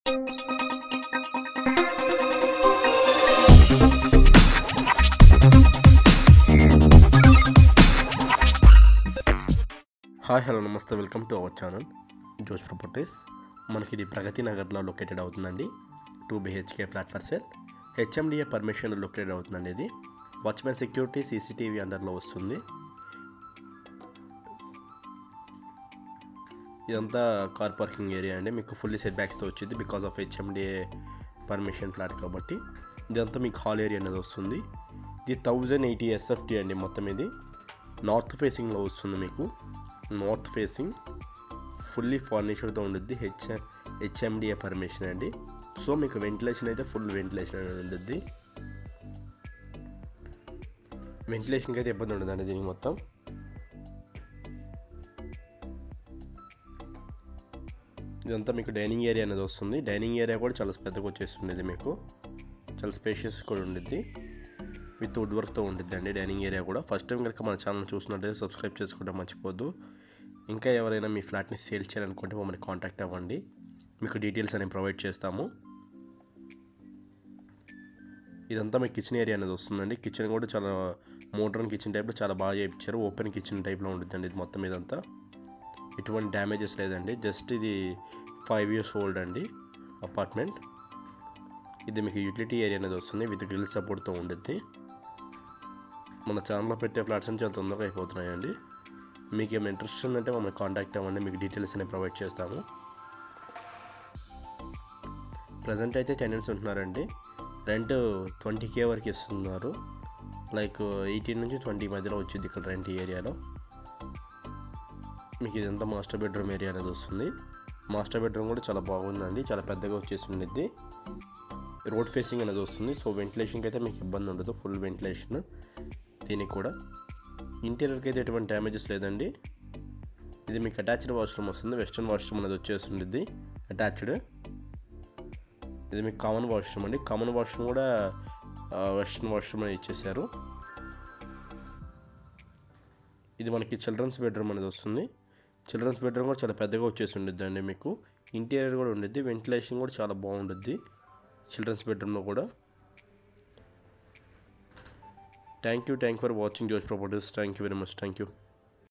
Hi hello నమస్తే, welcome to our channel జోష్ properties. మనకి ఇది ప్రగతి నగర్లో లొకేటెడ్ అవుతుందండి. 2 BHK flat for sale. HMDA permission located అవుతుందండి. ఇది వాచ్మెన్ సెక్యూరిటీ CCTV అండర్లో వస్తుంది. ఇదంతా కార్ పార్కింగ్ ఏరియా అండి. మీకు ఫుల్లీ సెట్ బ్యాక్స్తో వచ్చింది because of HMDA permission flat కాబట్టి. ఇదంతా మీకు హాల్ ఏరియా అనేది వస్తుంది. ఇది 1080 SFT అండి. మొత్తం ఇది నార్త్ ఫేసింగ్లో వస్తుంది. మీకు నార్త్ ఫేసింగ్ ఫుల్లీ ఫర్నిచర్తో ఉంటుంది. HMDA పర్మిషన్ అండి. సో మీకు వెంటిలేషన్ అయితే ఫుల్ వెంటిలేషన్ అనేది ఉంటుంది. వెంటిలేషన్కి అయితే ఇబ్బంది ఉండదండి దీనికి. మొత్తం ఇదంతా మీకు డైనింగ్ ఏరియా అనేది వస్తుంది. డైనింగ్ ఏరియా కూడా చాలా పెద్దగా వచ్చేస్తుంది. ఇది మీకు చాలా స్పేషియస్ కూడా ఉంటుంది. విత్ వుడ్ వర్క్తో ఉంటుంది అండి డైనింగ్ ఏరియా కూడా. ఫస్ట్ టైం కనుక మన ఛానల్ చూసినట్టయితే సబ్స్క్రైబ్ చేసుకోవడం మర్చిపోద్దు. ఇంకా ఎవరైనా మీ ఫ్లాట్ని సేల్ చేయాలనుకుంటే మమ్మల్ని కాంటాక్ట్ అవ్వండి. మీకు డీటెయిల్స్ అనేవి ప్రొవైడ్ చేస్తాము. ఇదంతా మీకు కిచెన్ ఏరియా అనేది వస్తుందండి. కిచెన్ కూడా చాలా మోడర్న్ కిచెన్ టైప్లో చాలా బాగా చేయించారు. ఓపెన్ కిచెన్ టైప్లో ఉంటుందండి ఇది మొత్తం. ఇదంతా ఎటువంటి డ్యామేజెస్ లేదండి. జస్ట్ ఇది 5 years ఓల్డ్ అండి అపార్ట్మెంట్. ఇది మీకు యూటిలిటీ ఏరియా అనేది వస్తుంది విత్ గ్రిల్ సపోర్ట్తో ఉంటుంది. మన ఛానల్లో పెట్టే ఫ్లాట్స్ అని చాలా తొందరగా అయిపోతున్నాయండి. మీకు ఏమైనా ఇంట్రెస్ట్ ఉందంటే మమ్మల్ని కాంటాక్ట్ అవ్వండి. మీకు డీటెయిల్స్ అనేవి ప్రొవైడ్ చేస్తాము. ప్రజెంట్ అయితే టెనెంట్స్ ఉంటున్నారండి. రెంట్ 20K వరకు ఇస్తున్నారు. లైక్ 18 నుంచి 20 మధ్యలో వచ్చింది ఇక్కడ రెంట్ ఏరియాలో. మీకు ఇదంతా మాస్టర్ బెడ్రూమ్ ఏరియా అనేది వస్తుంది. మాస్టర్ బెడ్రూమ్ కూడా చాలా బాగుందండి. చాలా పెద్దగా వచ్చేసింది. రోడ్ ఫేసింగ్ అనేది వస్తుంది. సో వెంటిలేషన్కి అయితే మీకు ఇబ్బంది ఉండదు. ఫుల్ వెంటిలేషన్ దీనికి కూడా. ఇంటీరియర్కి అయితే ఎటువంటి డ్యామేజెస్ లేదండి. ఇది మీకు అటాచ్డ్ వాష్రూమ్ వస్తుంది. వెస్ట్రన్ వాష్రూమ్ అనేది వచ్చేస్తుంది అటాచ్డ్. ఇది మీకు కామన్ వాష్రూమ్ అండి. కామన్ వాష్రూమ్ కూడా వెస్ట్రన్ వాష్రూమ్ అనేది ఇచ్చేసారు. ఇది మనకి చిల్డ్రన్స్ బెడ్రూమ్ అనేది వస్తుంది. చిల్డ్రన్స్ బెడ్రూమ్ కూడా చాలా పెద్దగా వచ్చేసి ఉండిద్ది అండి. మీకు ఇంటీరియర్ కూడా ఉండిద్ది. వెంటిలేషన్ కూడా చాలా బాగుంటుంది చిల్డ్రన్స్ బెడ్రూమ్లో కూడా. థ్యాంక్ యూ ఫర్ వాచింగ్ జోష్ properties. Thank you very much. Thank you.